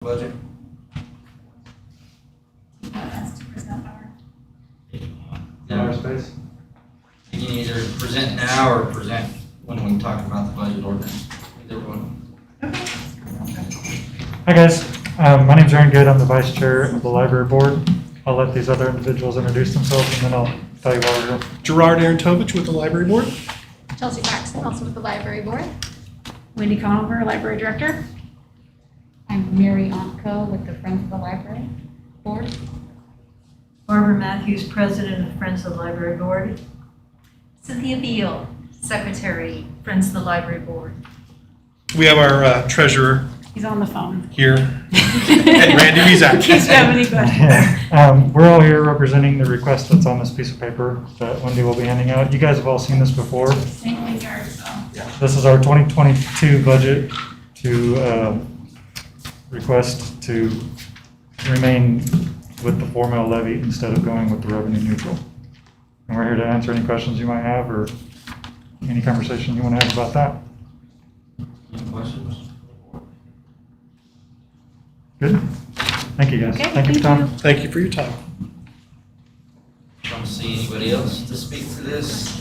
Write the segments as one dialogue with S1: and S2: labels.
S1: budget?
S2: Us to present our.
S1: Our space? You can either present now or present when we talk about the budget ordinance. Either one.
S3: Hi guys, my name's Aaron Good. I'm the vice chair of the library board. I'll let these other individuals introduce themselves and then I'll tell you why we're here.
S4: Gerard Arontovich with the library board.
S2: Chelsea Paxton, also with the library board.
S5: Wendy Conover, Library Director.
S6: I'm Mary Onko with the Friends of the Library Board.
S7: Barbara Matthews, President of Friends of the Library Board.
S8: Cynthia Beal, Secretary, Friends of the Library Board.
S4: We have our treasurer
S5: He's on the phone.
S4: here, Randy
S5: In
S4: Mizak.
S5: case you have any questions.
S3: We're all here representing the request that's on this piece of paper that Wendy will be handing out. You guys have all seen this before.
S2: St. Wingard, so.
S3: This is our 2022 budget to request to remain with the formula levy instead of going with the revenue neutral. And we're here to answer any questions you might have or any conversation you want to have about that.
S1: Any questions?
S3: Good? Thank you guys.
S5: Okay,
S3: Thank you for your
S5: thank
S3: time.
S4: Thank you for your time.
S1: Don't see anybody else to speak to this?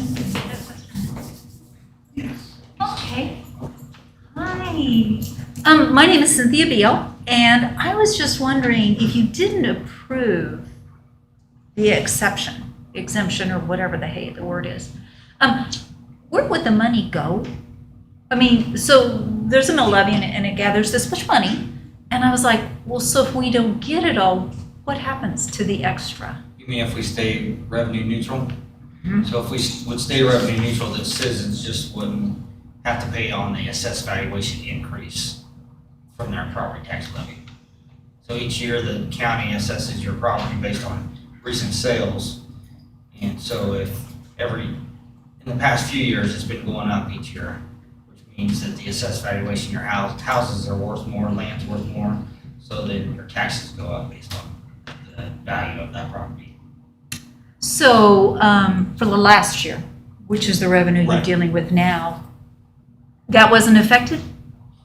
S8: Okay. Hi. My name is Cynthia Beal, and I was just wondering if you didn't approve the exemption, or whatever the word is, where would the money go? I mean, so there's a mill levy and it gathers this much money, and I was like, well, so if we don't get it all, what happens to the extra?
S1: You mean if we stay revenue neutral? So if we would stay revenue neutral, the citizens just wouldn't have to pay on the assessed valuation increase from their property tax levy. So each year, the county assesses your property based on recent sales. And so in the past few years, it's been going up each year, which means that the assessed valuation, your houses are worth more, land's worth more, so then your taxes go up based on the value of that property.
S8: So for the last year, which is the revenue you're
S1: Right.
S8: dealing with now, that wasn't affected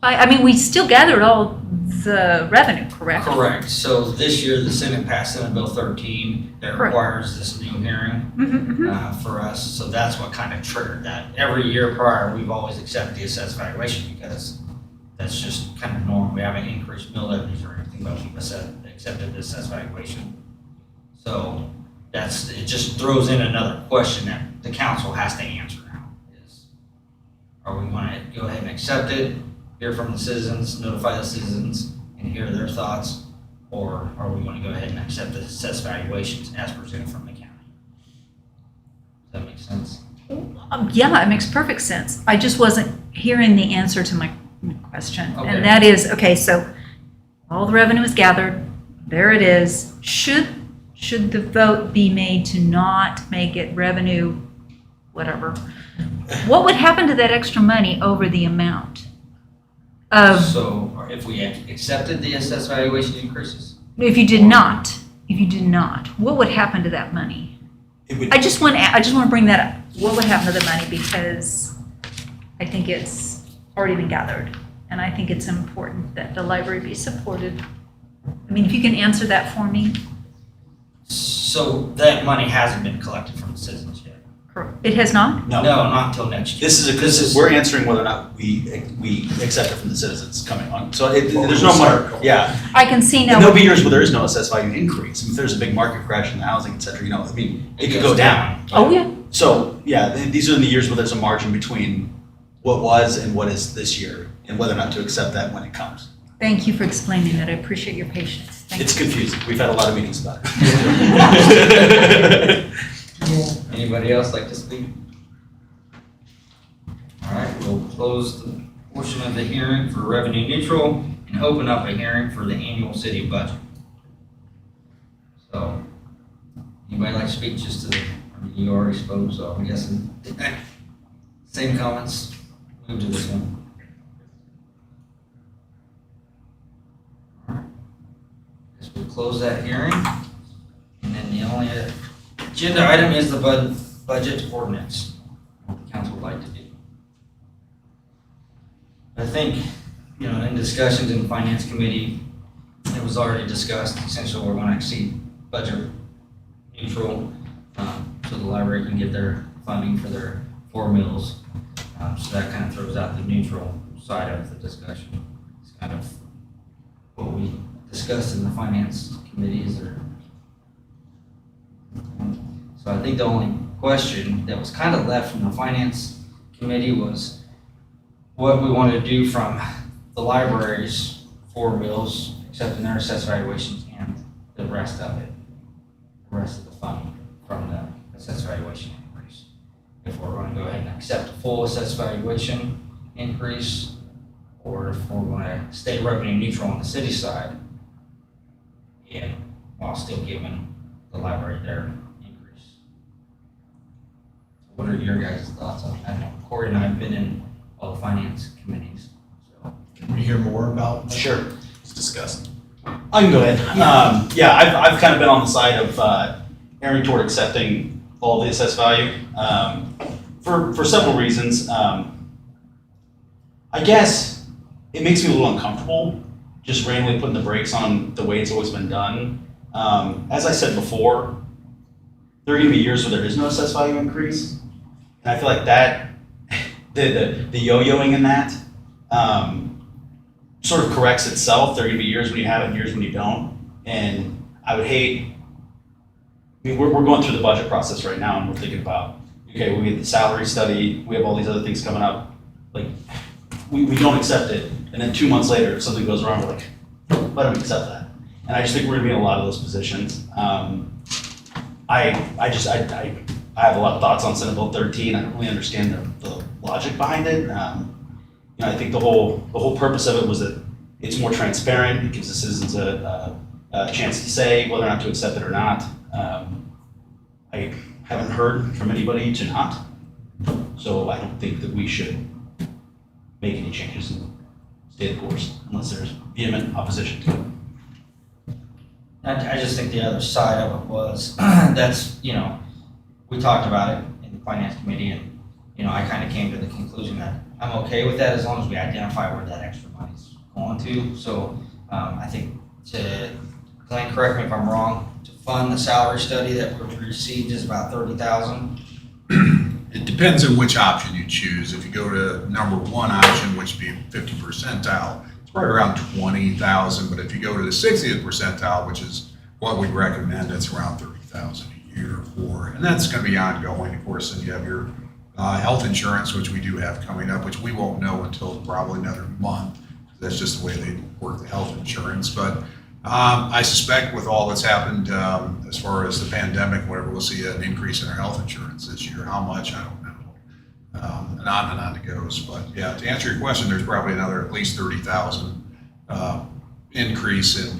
S8: by, I mean, we still gathered all the revenue, correct?
S1: Correct. So this year, the Senate passed Senate Bill 13 that
S8: Correct.
S1: requires this new hearing for us. So that's what kind of triggered that. Every year prior, we've always accepted the assessed valuation because that's just kind of normal. We haven't increased mill levies or anything, but we've accepted the assessed valuation. So it just throws in another question that the council has to answer now is, are we going to go ahead and accept it, hear from the citizens, notify the citizens, and hear their thoughts, or are we going to go ahead and accept the assessed valuations as presented from the county? Does that make sense?
S8: Yeah, it makes perfect sense. I just wasn't hearing the answer to my question.
S1: Okay.
S8: And that is, okay, so all the revenue is gathered, there it is. Should the vote be made to not make it revenue, whatever, what would happen to that extra money over the amount?
S1: So if we accepted the assessed valuation increases?
S8: If you did not, what would happen to that money? I just want to bring that up. What would happen to the money? Because I think it's already been gathered, and I think it's important that the library be supported. I mean, if you can answer that for me.
S1: So that money hasn't been collected from the citizens yet?
S8: It has not?
S1: No, not until next year.
S9: We're answering whether or not we accept it from the citizens coming on. So there's no money. Yeah.
S8: I can see now.
S9: And there'll be years where there is no assessed value increase. I mean, if there's a big market crash in the housing, et cetera, it could go down.
S8: Oh, yeah.
S9: So, yeah, these are the years where there's a margin between what was and what is this year and whether or not to accept that when it comes.
S8: Thank you for explaining that. I appreciate your patience. Thank
S9: It's
S8: you.
S9: confusing. We've had a lot of meetings about it.
S1: Anybody else like to speak? All right, we'll close the portion of the hearing for revenue neutral and open up a hearing for the annual city budget. So, anybody like to speak just to you already spoke, so I'm guessing same comments. Move to this one. All right. Guess we'll close that hearing. And then the only agenda item is the budget ordinance. What the council would like to do. I think, in discussions in the finance committee, it was already discussed, essentially we're gonna exceed budget neutral, so the library can get their funding for their 4 mills. So that kind of throws out the neutral side of the discussion. It's kind of what we discussed in the finance committees or. So I think the only question that was kind of left from the finance committee was what we want to do from the library's 4 mills, accepting their assessed valuations and the rest of it, the rest of the funding from the assessed valuation increase. If we're going to go ahead and accept a full assessed valuation increase, or if we're going to stay revenue neutral on the city side, and while still giving the library their increase. What are your guys' thoughts on that? I know Corey and I have been in all the finance committees, so.
S10: Can we hear more about that?
S9: Sure.
S10: Let's discuss.
S9: I can go ahead. Yeah, I've kind of been on the side of erring toward accepting all the assessed value for several reasons. I guess it makes me a little uncomfortable just randomly putting the brakes on the way it's always been done. As I said before, there are going to be years where there is no assessed value increase, and I feel like that the yo-yoing in that sort of corrects itself. There are going to be years when you have it and years when you don't, and I would hate. I mean, we're going through the budget process right now, and we're thinking about, okay, we get the salary study, we have all these other things coming up. Like, we don't accept it, and then 2 months later, if something goes wrong, we're like, let them accept that. And I just think we're gonna be in a lot of those positions. I have a lot of thoughts on Senate Bill 13. I don't really understand the logic behind it. I think the whole purpose of it was that it's more transparent. It gives the citizens a chance to say whether or not to accept it or not. I haven't heard from anybody to not, so I don't think that we should make any changes and stay the course unless there's vehement opposition to it.
S1: I just think the other side of it was, that's, we talked about it in the finance committee, and, I kind of came to the conclusion that I'm okay with that as long as we identify where that extra money's going to. So I think Glenn, correct me if I'm wrong, to fund the salary study that we received is about $30,000.
S11: It depends on which option you choose. If you go to number 1 option, which would be 50 percentile, it's right around 20,000. But if you go to the 60th percentile, which is what we recommend, it's around 30,000 a year for, and that's going to be ongoing. Of course, then you have your health insurance, which we do have coming up, which we won't know until probably another month. That's just the way they work the health insurance. But I suspect with all that's happened as far as the pandemic, whatever, we'll see an increase in our health insurance this year. How much, I don't know. And on it goes. But yeah, to answer your question, there's probably another at least 30,000 increase in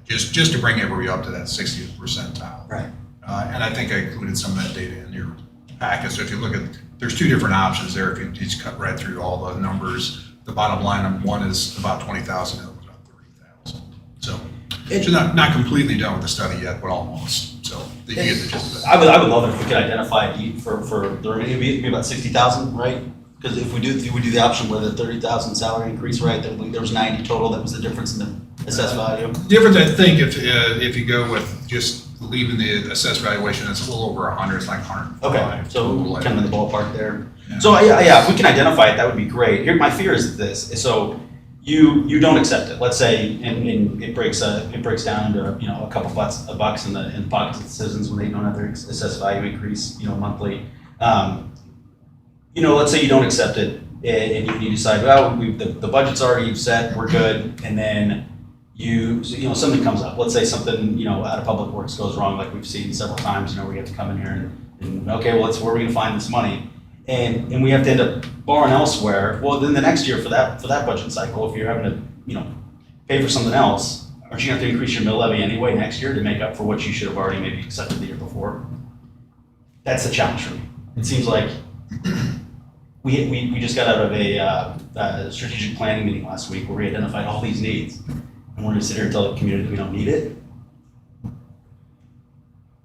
S11: just to bring everybody up to that 60th percentile.
S9: Right.
S11: And I think I included some of that data in your packet. So if you look at, there's 2 different options there. If you just cut right through all the numbers, the bottom line on one is about 20,000, the other was about 30,000. So it's not completely done with the study yet, but almost. So you get the gist of it.
S9: I would love it if we could identify for the remaining, it'd be about 60,000, right? Because if we do the option with a 30,000 salary increase, right, there was 90 total. That was the difference in the assessed value.
S11: Difference, I think, if you go with just leaving the assessed valuation, it's a little over 100. It's like 105.
S9: Okay, so kind of in the ballpark there.
S11: Yeah.
S9: So yeah, if we can identify it, that would be great. Here, my fear is this. So you don't accept it. Let's say and it breaks down to a couple bucks in the pockets of the citizens when they don't have their assessed value increase monthly. Let's say you don't accept it and you decide, well, the budget's already set, we're good, and then something comes up. Let's say something out of public works goes wrong, like we've seen several times. We have to come in here and okay, well, where are we going to find this money? And we have to end up borrowing elsewhere. Well, then the next year for that budget cycle, if you're having to pay for something else, aren't you going to have to increase your mill levy anyway next year to make up for what you should have already maybe accepted the year before? That's the challenge for me. It seems like we just got out of a strategic planning meeting last week where we identified all these needs, and we're going to sit here and tell the community that we don't need it.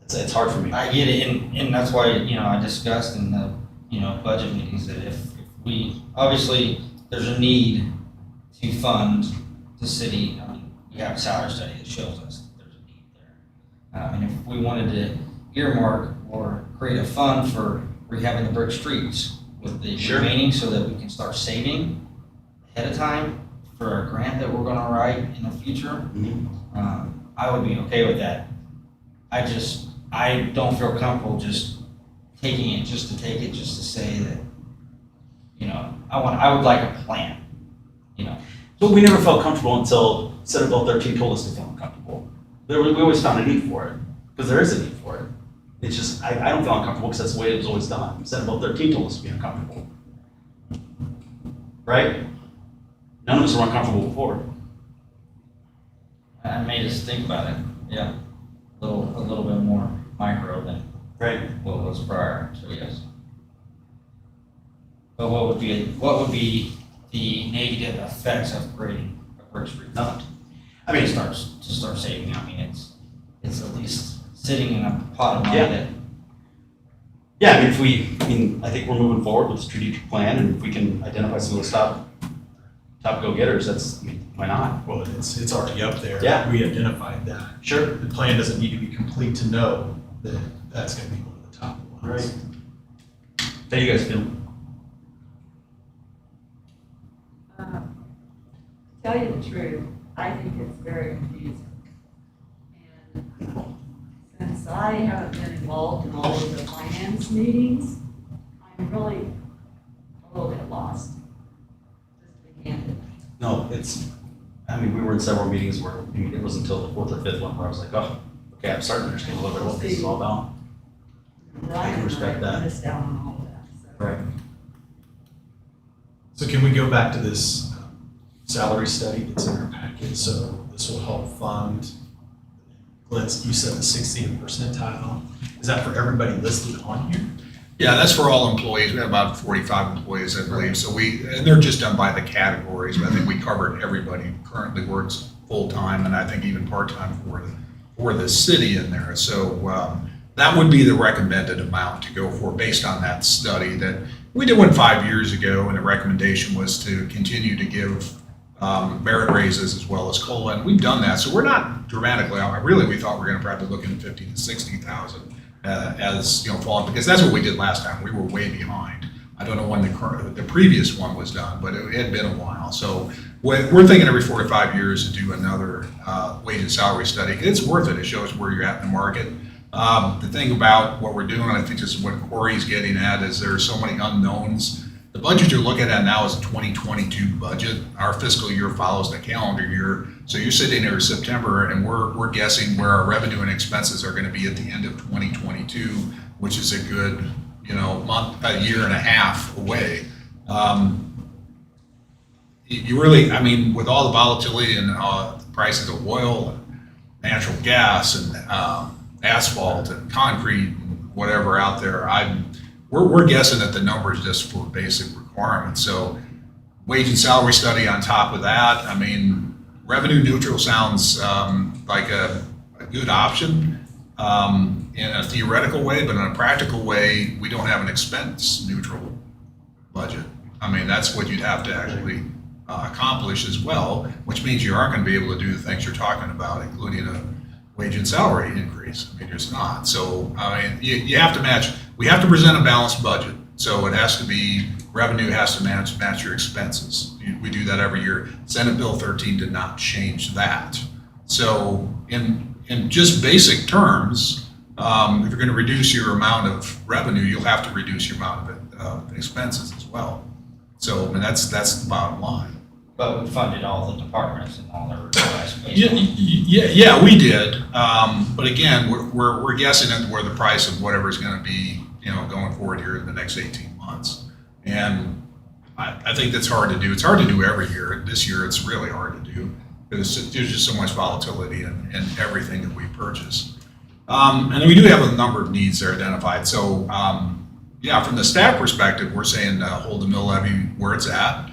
S9: It's hard for me.
S1: I get it, and that's why, I discussed in the, budget meetings that if we, obviously, there's a need to fund the city. I mean, we have a salary study that shows us that there's a need there. And if we wanted to earmark or create a fund for rehabbing the brick streets with the
S9: Sure.
S1: remaining so that we can start saving ahead of time for a grant that we're gonna write in the future, I would be okay with that. I don't feel comfortable just taking it just to take it, just to say that, I would like a plan,
S9: But we never felt comfortable until Senate Bill 13 told us to feel uncomfortable. We always found a need for it, because there is a need for it. It's just, I don't feel uncomfortable because that's the way it was always done. Senate Bill 13 told us to be uncomfortable. Right? None of us were uncomfortable before.
S1: That made us think about it, yeah. A little bit more micro than
S9: Right?
S1: what was prior, so yes. But what would be the negative effects of creating a brick street fund?
S9: I mean,
S1: To start saving, I mean, it's at least sitting in a pot of money
S9: Yeah.
S1: that,
S9: yeah, I think we're moving forward with the strategic plan, and if we can identify some of those top go-getters, why not?
S10: Well, it's already up there.
S9: Yeah.
S10: We identified that.
S9: Sure.
S10: The plan doesn't need to be complete to know that that's gonna be one of the top ones.
S9: How you guys feel?
S12: To tell you the truth, I think it's very confusing. And since I haven't been involved in all of the finance meetings, I'm really a little bit lost, just to be candid.
S9: No, we were in several meetings where, it wasn't until the fourth or fifth one where I was like, oh, okay, I'm starting to understand a little bit what this is all about.
S12: Brian and
S9: respect that.
S12: missed out on all of that, so.
S9: Right.
S10: So can we go back to this salary study that's in our packet? So this will help fund, Glenn, you said the 60th percentile. Is that for everybody listed on here?
S11: Yeah, that's for all employees. We have about 45 employees, I believe. So and they're just done by the categories. But I think we covered everybody who currently works full-time and I think even part-time for the city in there. So that would be the recommended amount to go for based on that study that we did one 5 years ago, and the recommendation was to continue to give merit raises as well as COLA, and we've done that. So we're not dramatically out. Really, we thought we were going to probably look at 50 to 60,000 as falling, because that's what we did last time. We were way behind. I don't know when the previous one was done, but it had been a while. So we're thinking every 4 to 5 years to do another wage and salary study. It's worth it. It shows where you're at in the market. The thing about what we're doing, I think this is what Corey's getting at, is there are so many unknowns. The budget you're looking at now is a 2022 budget. Our fiscal year follows the calendar year. So you're sitting here in September, and we're guessing where our revenue and expenses are going to be at the end of 2022, which is a good, month, a year and a half away. You really, with all the volatility and the prices of oil and natural gas and asphalt and concrete and whatever out there, we're guessing that the number is just for basic requirements. So wage and salary study on top of that, revenue neutral sounds like a good option in a theoretical way, but in a practical way, we don't have an expense neutral budget. That's what you'd have to actually accomplish as well, which means you aren't going to be able to do the things you're talking about, including a wage and salary increase. There's not. So, you have to match. We have to present a balanced budget. So it has to be, revenue has to match your expenses. We do that every year. Senate Bill 13 did not change that. So in just basic terms, if you're going to reduce your amount of revenue, you'll have to reduce your amount of expenses as well. So that's the bottom line.
S1: but we funded all the departments and all their requests.
S11: Yeah, we did. But again, we're guessing at where the price of whatever is going to be, going forward here in the next 18 months. And I think that's hard to do. It's hard to do every year. This year, it's really hard to do because there's just so much volatility in everything that we purchase. And we do have a number of needs that are identified. So, from the staff perspective, we're saying hold the mill levy where it's at.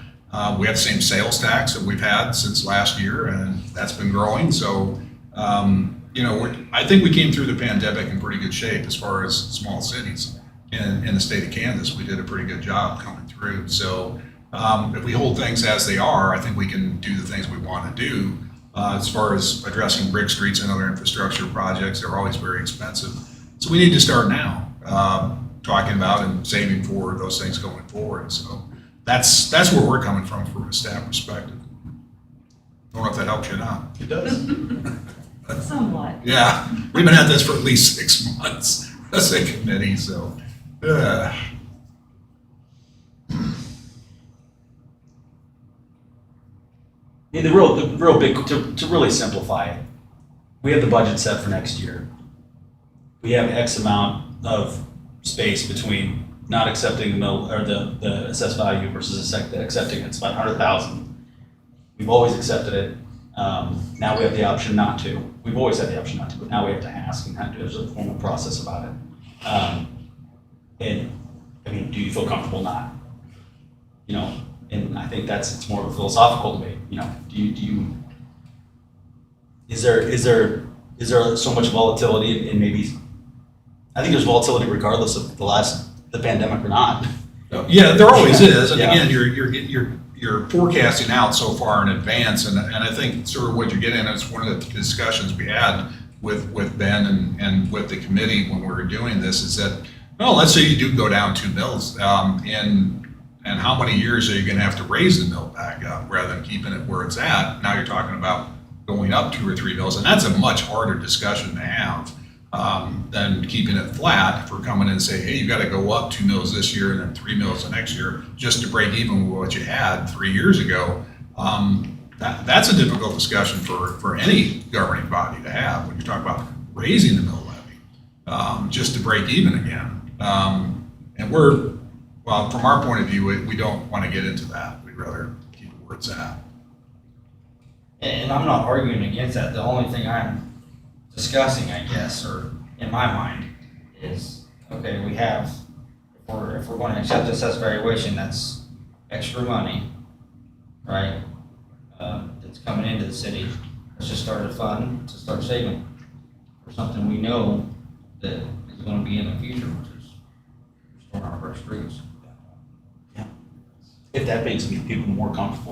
S11: We have the same sales tax that we've had since last year, and that's been growing. So, I think we came through the pandemic in pretty good shape as far as small cities in the state of Kansas. We did a pretty good job coming through. So, if we hold things as they are, I think we can do the things we want to do. as far as addressing brick streets and other infrastructure projects. They're always very expensive. So we need to start now, talking about and saving for those things going forward. So that's where we're coming from a staff perspective. I don't know if that helps you or not.
S10: It does.
S12: Somewhat.
S11: Yeah, we've been at this for at least 6 months as a committee, so.
S9: Yeah, the real big, to really simplify it, we have the budget set for next year. We have X amount of space between not accepting the mill, or the assessed value versus accepting it. It's about 100,000. We've always accepted it. Now we have the option not to. We've always had the option not to, but now we have to ask and have to, there's a formal process about it. And I mean, do you feel comfortable not? You know, and I think it's more of a philosophical debate. You know, is there so much volatility in maybe? I think there's volatility regardless of the pandemic or not.
S11: Yeah, there always is, and
S9: Yeah.
S11: again, you're forecasting out so far in advance, and I think sort of what you're getting at is one of the discussions we had with Ben and with the committee when we were doing this is that, well, let's say you do go down 2 mills, and how many years are you gonna have to raise the mill back up rather than keeping it where it's at? Now you're talking about going up 2 or 3 mills, and that's a much harder discussion to have than keeping it flat. If we're coming in and say, hey, you gotta go up 2 mills this year and then 3 mills the next year just to break even with what you had 3 years ago. That's a difficult discussion for any governing body to have when you talk about raising the mill levy just to break even again. And well, from our point of view, we don't want to get into that. We'd rather keep it where it's at.
S1: And I'm not arguing against that. The only thing I'm discussing, I guess, or in my mind, is, okay, we have, if we're going to accept assessed valuation, that's extra money, right? That's coming into the city. Let's just start a fund to start saving for something we know that is going to be in the future, which is restoring our brick streets.
S9: If that makes people more comfortable.